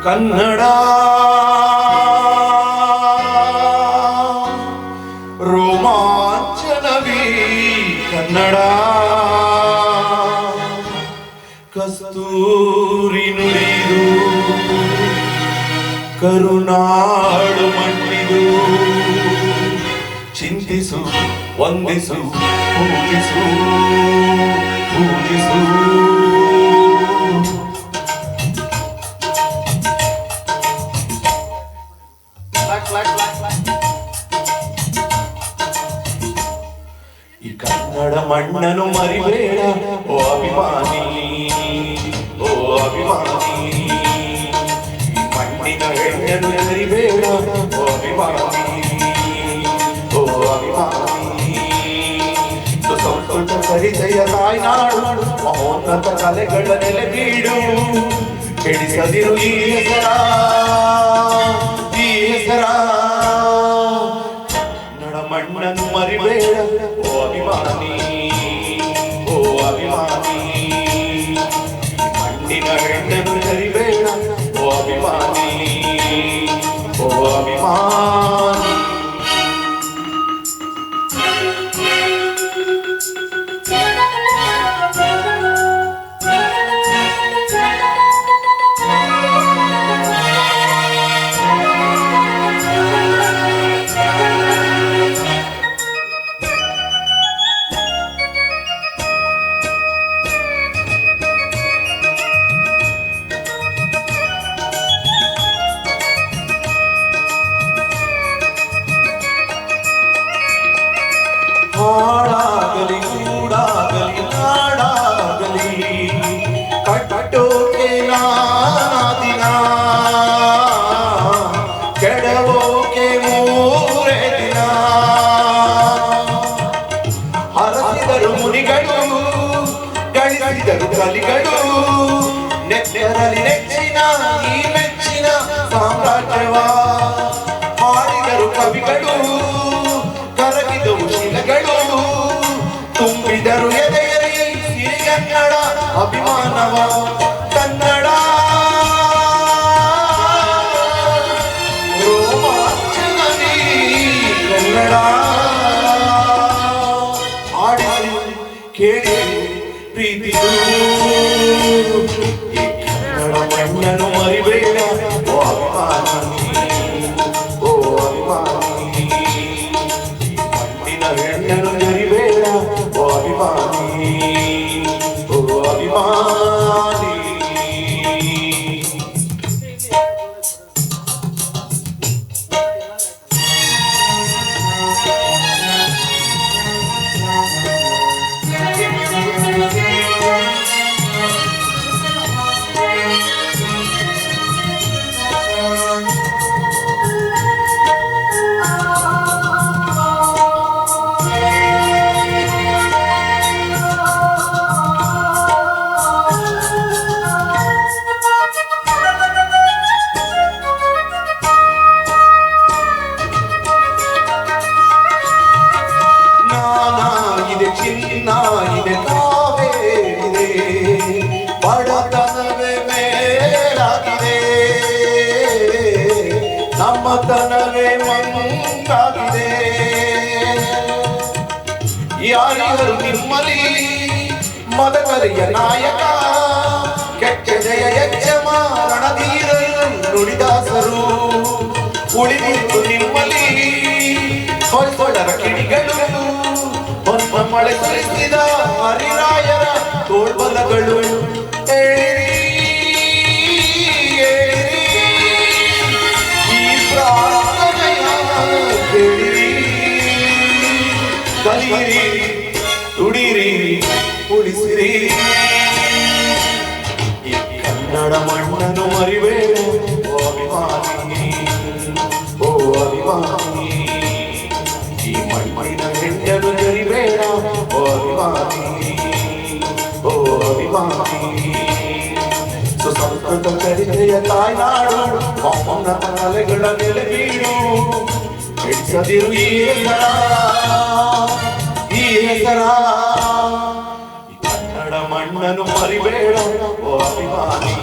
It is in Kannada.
ಕನ್ನಡ ರೋಮಾಂಚನವೀ ಕನ್ನಡ ಕಸ್ತೂರಿ ನುಡಿದು ಕರುನಾಡು ಮಣ್ಣಿದು ಚಿಂತಿಸು ವಂದಿಸು ಪೂಜಿಸು ಪೂಜಿಸು ಈ ಕನ್ನಡ ಮಣ್ಣನ್ನು ಮರಿಬೇಡ ಓ ಅಭಿಮಾನಿ, ಓ ಅಭಿಮಾನಿ. ಈ ಮಣ್ಣಿನ ಹೆಣ್ಣನ್ನು ಮರಿಬೇಡ ಓ ಅಭಿಮಾನಿ, ಓ ಅಭಿಮಾನಿ. ಸಂಸ್ಕೃತ ಪರಿಚಯ ತಾಯ್ನಾಡು ಮಹೋನ್ನತ ಕಲೆಗಳ ನೆಲೆ ಬೀಡು. ಕೆಡಿಸದಿರು ಈ ಹೆಸರ, ಈ ಹೆಸರ. ಕನ್ನಡ ಮಣ್ಣನ್ನು ಮರಿಬೇಡ ಓ ಅಭಿಮಾನಿ, ಓ ಅಭಿಮಾನಿ. ಮಣ್ಣಿನ ಹೆಣ್ಣನ್ನು ಮರಿಬೇಡ ಓ ಅಭಿಮಾನಿ, ಓ ಅಭಿಮಾನಿ. ಹಾಡಾಗಲಿ ಕೂಡಾಗಲಿ ನಾಡಾಗಲಿ ಕಟ್ಟೋಕೆ ನಾದಿನ ಕೆಡವೋಕೆ ಮೂರೇ ದಿನ. ಹರಸಿದರು ಮುನಿಗಳು ಗಳಿಸಿದರು ಕಲಿಗಳು ನೆಚ್ಚರಲಿ ನೆಚ್ಚಿನ ಈ ಮೆಚ್ಚಿನ ಸಾಮ್ರಾಜ್ಯವ. ಹಾಡಿದರು ಕವಿಗಳು ಕರಗಿದವು ಶಿಲೆಗಳು ತುಂಬಿದರು ಎದೆಯಲಿ ಸಿರಿಗನ್ನಡ ಅಭಿಮಾನವ. ಕನ್ನಡ ರೋಮಾಂಚನವೀ ಕನ್ನಡ ಹಾಡಿದರು ಕೇಳಿದರು ಪ್ರೀತಿಗಳು. ಈ ಕನ್ನಡ ಮಣ್ಣನ್ನು ಮರಿಬೇಡ ಓ ಅಭಿಮಾನಿ, ಓ ಅಭಿಮಾನಿ. ಹೆಣ್ಣನ್ನು ಜರಿಬೇಡ ಓ ಅಭಿಮಾನಿ, ಓ ಅಭಿಮಾನಿ. ಚಿನ್ನ ಇದೆ ಕಾವೇರಿದೆ, ಬಡತನವೇ ಮೇಲಾಗಿದೆ, ನಮ್ಮತನವೇ ಮಂಕಾಗಿದೆ. ಯಾರಿಗರು ನಿಮ್ಮಲಿ ಮದಕರಿಯ ನಾಯಕ, ಕೆಟ್ಟ ಜಯ ಯಜ್ಞಮ ರಣಧೀರರು ನುಡಿದಾಸರು. ಉಳಿದಿತ್ತು ನಿಮ್ಮಲಿ ಹೊಯ್ಸೊಳರ ಕಿಡಿಗಳು, ಮಳೆ ಸುರಿಸಿದ ಹರಿರಾಯರ ತೋಳ್ಬಲಗಳು. ಈ ಪ್ರಾರ್ಥನೆಯ ಕೇಳಿರಿ, ಕಲಿಯಿರಿ, ತುಡಿರಿ, ಉಳಿಸಿರಿ. ಈ ಕನ್ನಡ ಮಣ್ಣನ್ನು ಮರಿಬೇಡ ಓ ಅಭಿಮಾನಿ, ಓ ಅಭಿಮಾನಿ. ಈ ಮಣ್ಣಿನ ಹೆಣ್ಣನ್ನು ಜರಿಬೇಡ ಓ ಅಭಿಮಾನಿ, ಓ ಅಭಿಮಾನಿ. ಸುಸಂಸ್ಕೃತ ಚರಿತ್ರೆಯ ತಾಯ್ನಾಡು ಮಹೋನ್ನತ ಕಲೆಗಳ ನೆಲೆ ಬೀಡು. ಬಿಡಿಸದಿರು ಈ ಹೆಸರ, ಈ ಹೆಸರ. ಕನ್ನಡ ಮಣ್ಣನ್ನು ಮರಿಬೇಡ ಓ ಅಭಿಮಾನಿ.